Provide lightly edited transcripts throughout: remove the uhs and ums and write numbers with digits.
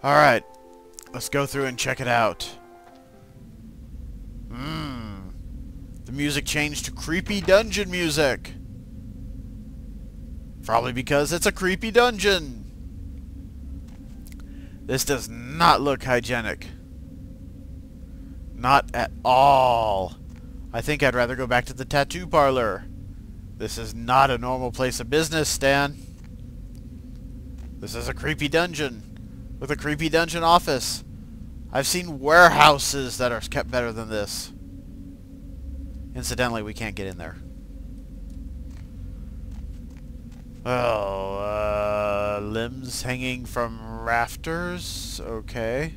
Alright, let's go through and check it out. The music changed to creepy dungeon music. Probably because it's a creepy dungeon. This does not look hygienic. Not at all. I think I'd rather go back to the tattoo parlor. This is not a normal place of business, Stan. This is a creepy dungeon with a creepy dungeon office. I've seen warehouses that are kept better than this. Incidentally, we can't get in there. Oh, limbs hanging from rafters? Okay.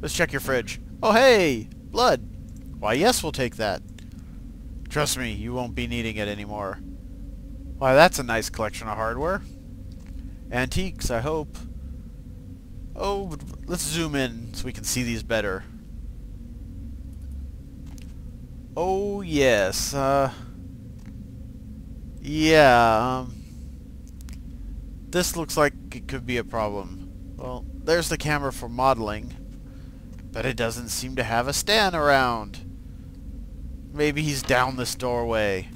Let's check your fridge. Oh, hey! Blood! Why, yes, we'll take that. Trust me, you won't be needing it anymore. Why, that's a nice collection of hardware. Antiques, I hope. Oh, let's zoom in so we can see these better. Oh, yes. Yeah, this looks like it could be a problem. Well, there's the camera for modeling, but it doesn't seem to have a stand around. Maybe he's down this doorway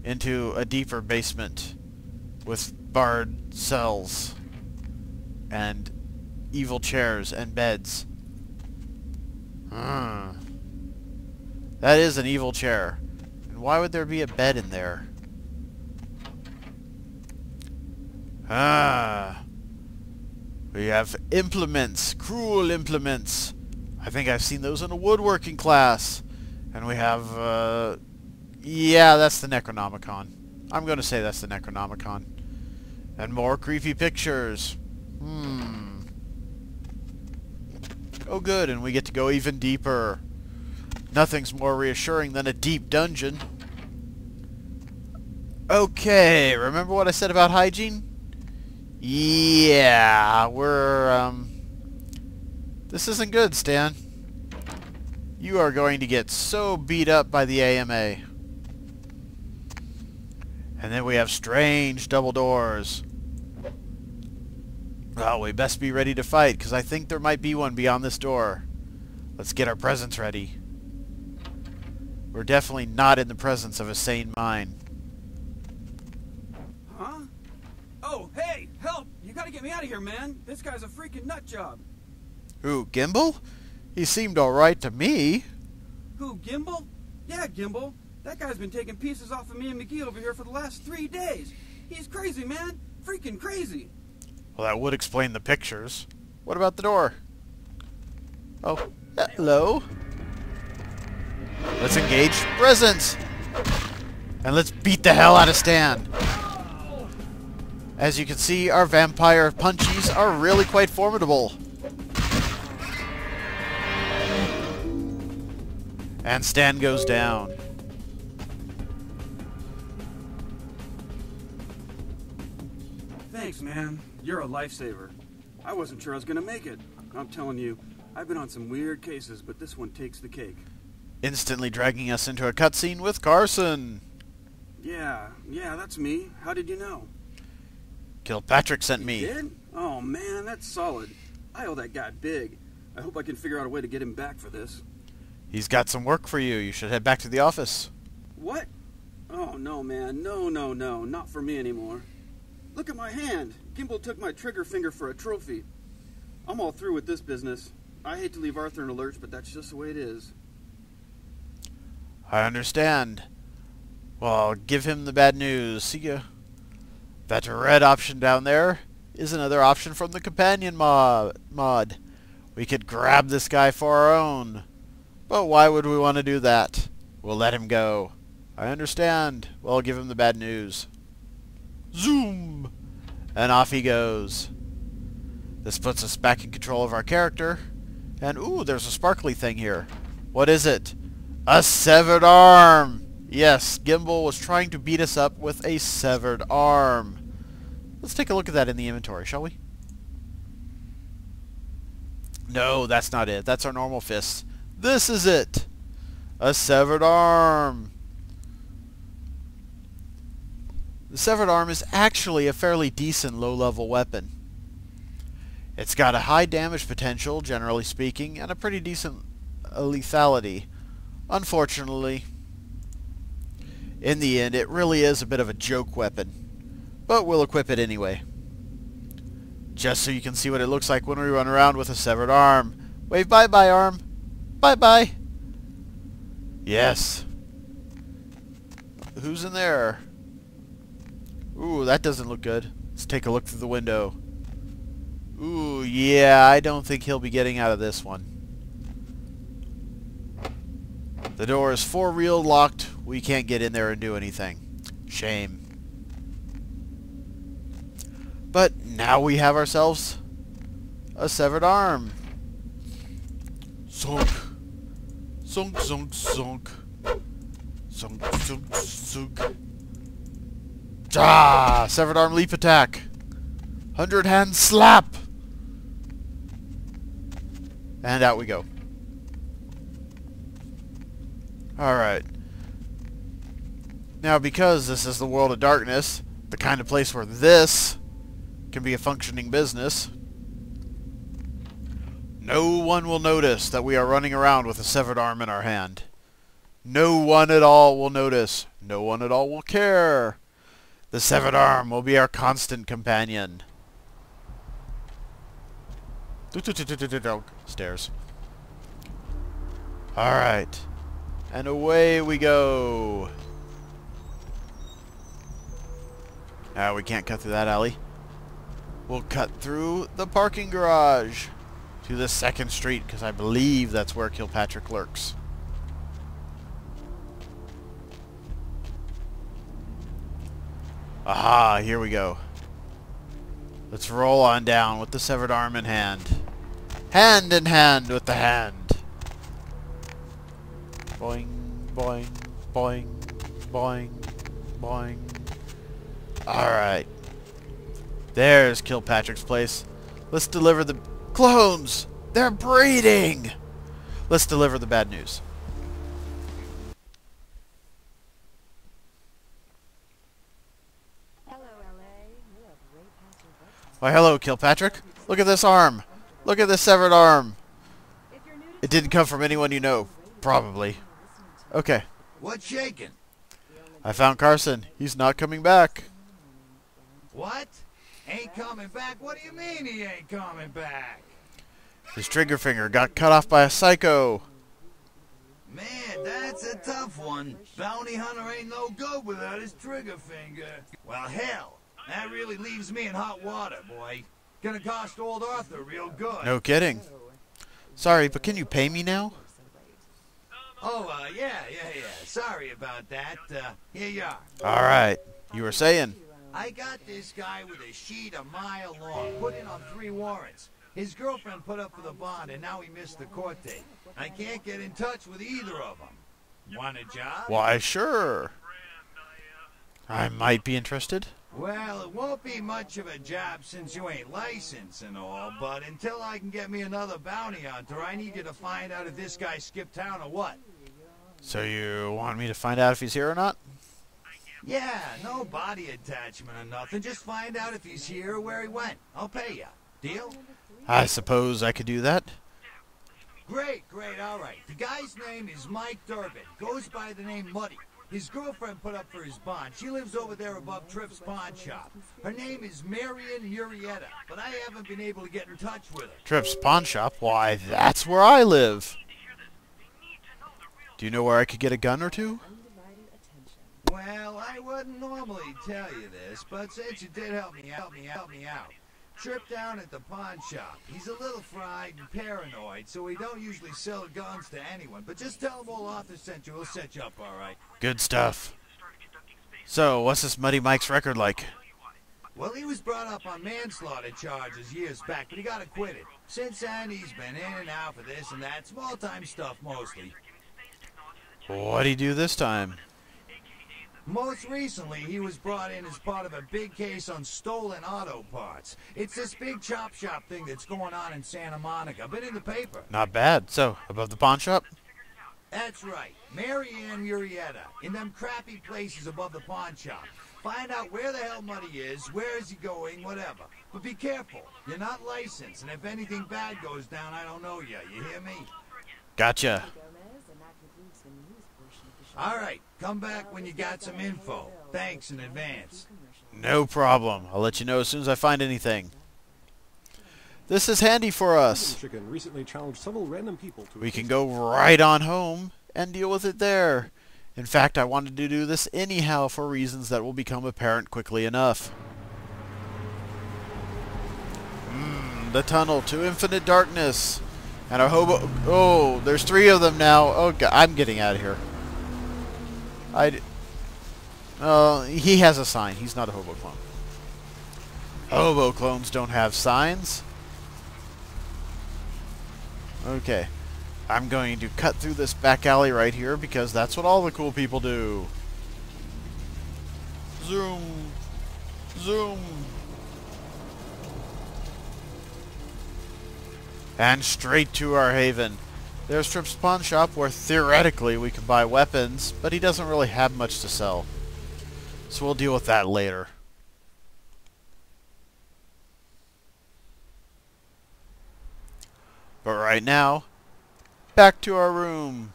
into a deeper basement with barred cells and evil chairs and beds. That is an evil chair. And why would there be a bed in there? We have implements, cruel implements. I think I've seen those in a woodworking class. And we have, yeah, that's the Necronomicon. I'm going to say that's the Necronomicon. And more creepy pictures. Oh good, and we get to go even deeper. Nothing's more reassuring than a deep dungeon. Okay, remember what I said about hygiene? Yeah, this isn't good, Stan. You are going to get so beat up by the AMA. And then we have strange double doors. Well, we best be ready to fight, because I think there might be one beyond this door. Let's get our presents ready. We're definitely not in the presence of a sane mind. Huh? Oh, hey, help! You gotta get me out of here, man! This guy's a freaking nut job! Who, Gimbal? He seemed alright to me. Who, Gimbal? Yeah, Gimbal. That guy's been taking pieces off of me and McGee over here for the last 3 days. He's crazy, man! Freaking crazy! Well, that would explain the pictures. What about the door? Oh, hello. Let's engage presents! And let's beat the hell out of Stan. As you can see, our vampire punchies are really quite formidable. And Stan goes down. Thanks, man. You're a lifesaver. I wasn't sure I was gonna make it. I'm telling you, I've been on some weird cases, but this one takes the cake. Instantly dragging us into a cutscene with Carson. Yeah, that's me. How did you know? Kilpatrick sent me. You did? Oh man, that's solid. I owe that guy big. I hope I can figure out a way to get him back for this. He's got some work for you. You should head back to the office. What? Oh no, man. No, not for me anymore. Look at my hand. Gimbal took my trigger finger for a trophy. I'm all through with this business. I hate to leave Arthur in a lurch, but that's just the way it is. I understand. Well, I'll give him the bad news. See ya. That red option down there is another option from the companion mod. We could grab this guy for our own. But why would we want to do that? We'll let him go. I understand. Well, I'll give him the bad news. Zoom! And off he goes. This puts us back in control of our character. And, ooh, there's a sparkly thing here. What is it? A severed arm! Yes, Gimbal was trying to beat us up with a severed arm. Let's take a look at that in the inventory, shall we? No, that's not it. That's our normal fist. This is it! A severed arm! The severed arm is actually a fairly decent low-level weapon. It's got a high damage potential, generally speaking, and a pretty decent lethality. Unfortunately, in the end, it really is a bit of a joke weapon, but we'll equip it anyway. Just so you can see what it looks like when we run around with a severed arm. Wave bye-bye, arm. Bye-bye. Yes. Who's in there? Ooh, that doesn't look good. Let's take a look through the window. Ooh, yeah, I don't think he'll be getting out of this one. The door is for real locked. We can't get in there and do anything. Shame. But now we have ourselves a severed arm. Zonk. Zonk, zonk, zonk. Zonk, zonk, zonk. Ah! Severed arm leap attack. 100-hand slap. And out we go. Alright. Now, because this is the world of darkness, the kind of place where this can be a functioning business, no one will notice that we are running around with a severed arm in our hand. No one at all will notice. No one at all will care. The severed arm will be our constant companion. Stairs. Alright. And away we go. Ah, we can't cut through that alley. We'll cut through the parking garage to the 2nd street, because I believe that's where Kilpatrick lurks. Aha, here we go. Let's roll on down with the severed arm in hand. Hand in hand with the hand. Boing, boing, boing, boing, boing. Alright. There's Kilpatrick's place. Let's deliver the... Clones! They're breeding! Let's deliver the bad news. Why, hello, Kilpatrick. Look at this arm. Look at this severed arm. It didn't come from anyone you know. Probably. Okay. What's shaking? I found Carson. He's not coming back. What? Ain't coming back? What do you mean he ain't coming back? His trigger finger got cut off by a psycho. Man, that's a tough one. Bounty hunter ain't no good without his trigger finger. Well, hell, that really leaves me in hot water, boy. Gonna cost old Arthur real good. No kidding. Sorry, but can you pay me now? Oh, yeah. Sorry about that. Here you are. Alright. You were saying? I got this guy with a sheet a mile long, put in on 3 warrants. His girlfriend put up for the bond, and now he missed the court date. I can't get in touch with either of them. Want a job? Why, sure. I might be interested. Well, it won't be much of a job since you ain't licensed and all, but until I can get me another bounty hunter, I need you to find out if this guy skipped town or what. So you want me to find out if he's here or not? Yeah, no body attachment or nothing. Just find out if he's here or where he went. I'll pay you. Deal? I suppose I could do that. Great, all right. The guy's name is Mike Durbin. Goes by the name Muddy. His girlfriend put up for his bond. She lives over there above Tripp's pawn shop. Her name is Marion Murrieta, but I haven't been able to get in touch with her. Tripp's pawn shop? Why, that's where I live. Do you know where I could get a gun or two? Well, I wouldn't normally tell you this, but since you did help me out. Trip down at the pawn shop. He's a little fried and paranoid, so he don't usually sell guns to anyone. But just tell him old Arthur sent you. He'll set you up all right. Good stuff. So, what's this Muddy Mike's record like? Well, he was brought up on manslaughter charges years back, but he got acquitted. Since then, he's been in and out for this and that. Small-time stuff, mostly. What'd he do this time? Most recently, he was brought in as part of a big case on stolen auto parts. It's this big chop shop thing that's going on in Santa Monica. Been in the paper. Not bad. So, above the pawn shop? That's right. Marianne Murrieta. In them crappy places above the pawn shop. Find out where the hell Muddy is, where is he going, whatever. But be careful. You're not licensed, and if anything bad goes down, I don't know you. You hear me? Gotcha. All right. Come back when you got some info. Thanks in advance. No problem. I'll let you know as soon as I find anything. This is handy for us. Chicken recently challenged several random people to We can go right on home and deal with it there. In fact, I wanted to do this anyhow for reasons that will become apparent quickly enough. The tunnel to infinite darkness. And a hobo... Oh, there's 3 of them now. Oh, God, I'm getting out of here. He has a sign. He's not a hobo clone. Hobo clones don't have signs. Okay. I'm going to cut through this back alley right here because that's what all the cool people do. Zoom. Zoom. And straight to our haven. There's Tripp's pawn shop where theoretically we can buy weapons, but he doesn't really have much to sell. So we'll deal with that later. But right now, back to our room.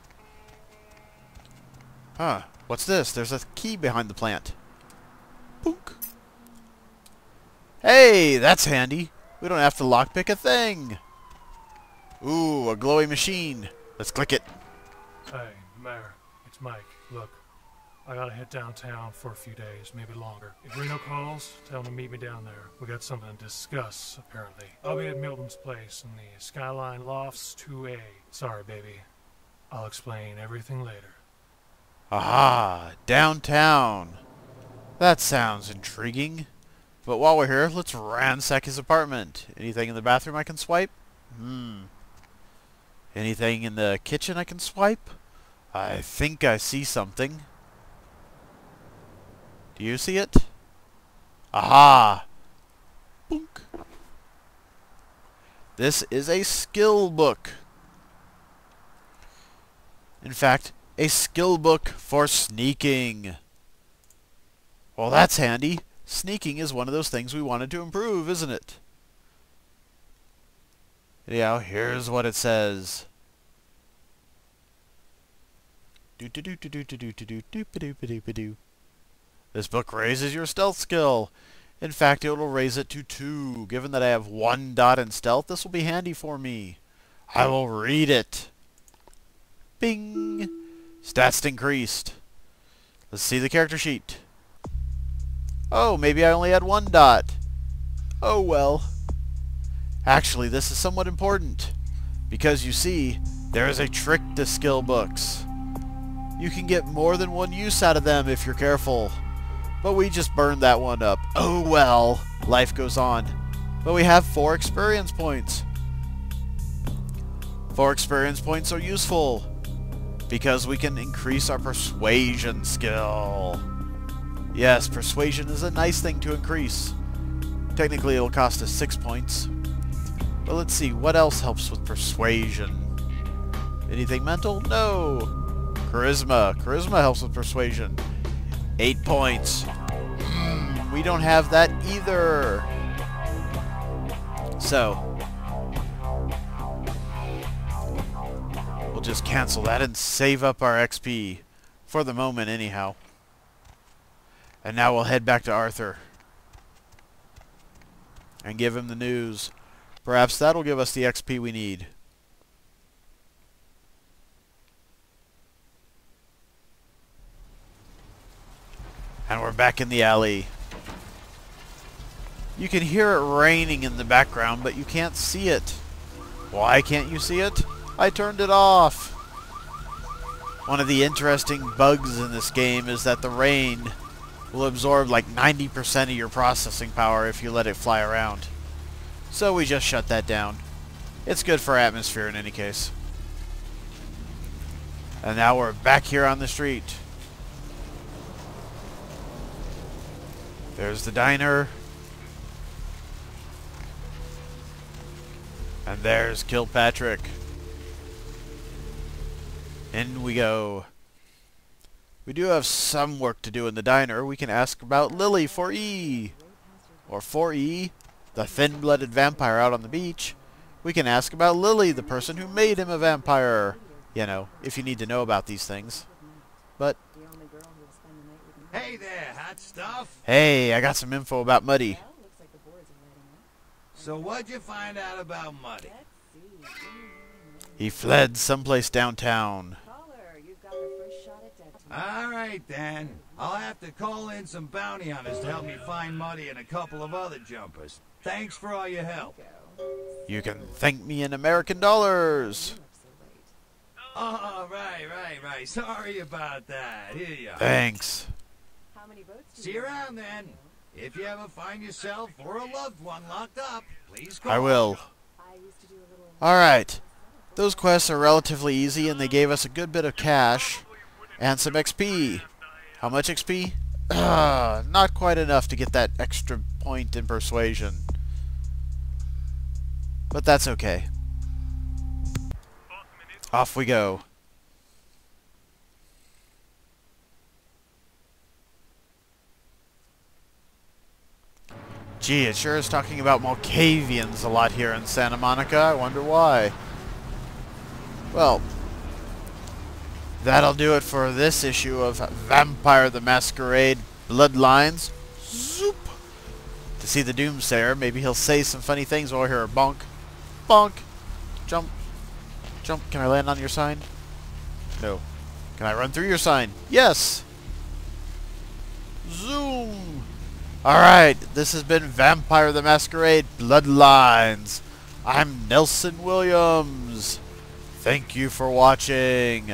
Huh, what's this? There's a key behind the plant. Boink. Hey, that's handy. We don't have to lockpick a thing. Ooh, a glowy machine. Let's click it. Hey, Mayor, it's Mike. Look, I gotta head downtown for a few days, maybe longer. If Reno calls, tell him to meet me down there. We got something to discuss, apparently. I'll be at Milton's place in the Skyline Lofts 2A. Sorry, baby. I'll explain everything later. Aha, downtown. That sounds intriguing. But while we're here, let's ransack his apartment. Anything in the bathroom I can swipe? Anything in the kitchen I can swipe? I think I see something. Do you see it? Aha! Boink. This is a skill book. In fact, a skill book for sneaking. Well, that's handy. Sneaking is one of those things we wanted to improve, isn't it? Anyhow, here's what it says. This book raises your stealth skill. In fact, it will raise it to 2. Given that I have 1 dot in stealth, this will be handy for me. I will read it. Bing! Stats increased. Let's see the character sheet. Oh, maybe I only had 1 dot. Oh well. Actually, this is somewhat important. Because you see, there is a trick to skill books. You can get more than 1 use out of them if you're careful. But we just burned that one up. Oh well, life goes on. But we have 4 experience points. 4 experience points are useful because we can increase our persuasion skill. Yes, persuasion is a nice thing to increase. Technically it'll cost us 6 points. But let's see, what else helps with persuasion? Anything mental? No. Charisma. Charisma helps with persuasion. 8 points. We don't have that either. So, we'll just cancel that and save up our XP. For the moment, anyhow. And now we'll head back to Arthur. And give him the news. Perhaps that'll give us the XP we need. And we're back in the alley. You can hear it raining in the background, but you can't see it. Why can't you see it? I turned it off. One of the interesting bugs in this game is that the rain will absorb like 90% of your processing power if you let it fly around. So we just shut that down. It's good for atmosphere in any case. And now we're back here on the street. There's the diner. And there's Kilpatrick. In we go. We do have some work to do in the diner. We can ask about Lily for E. Or for E. the thin-blooded vampire out on the beach, we can ask about Lily, the person who made him a vampire. You know, if you need to know about these things. But, Hey there, hot stuff. hey, I got some info about Muddy. So what'd you find out about Muddy? He fled someplace downtown. Alright then. I'll have to call in some bounty hunters to help me find Muddy and a couple of other jumpers. Thanks for all your help. You can thank me in American dollars. Oh, right. Sorry about that. Here you are. Thanks. See you around then. If you ever find yourself or a loved one locked up, please call. I will. Alright. Those quests are relatively easy and they gave us a good bit of cash and some XP. How much XP? Not quite enough to get that extra point in persuasion. But that's okay. Off we go. Gee, it sure is talking about Malkavians a lot here in Santa Monica. I wonder why. Well, that'll do it for this issue of Vampire the Masquerade Bloodlines. Zoop! To see the Doomsayer, maybe he'll say some funny things while I hear bonk. Bonk! Jump. Jump. Can I land on your sign? No. Can I run through your sign? Yes! Zoom! Alright, this has been Vampire the Masquerade Bloodlines. I'm Nelson Williams. Thank you for watching.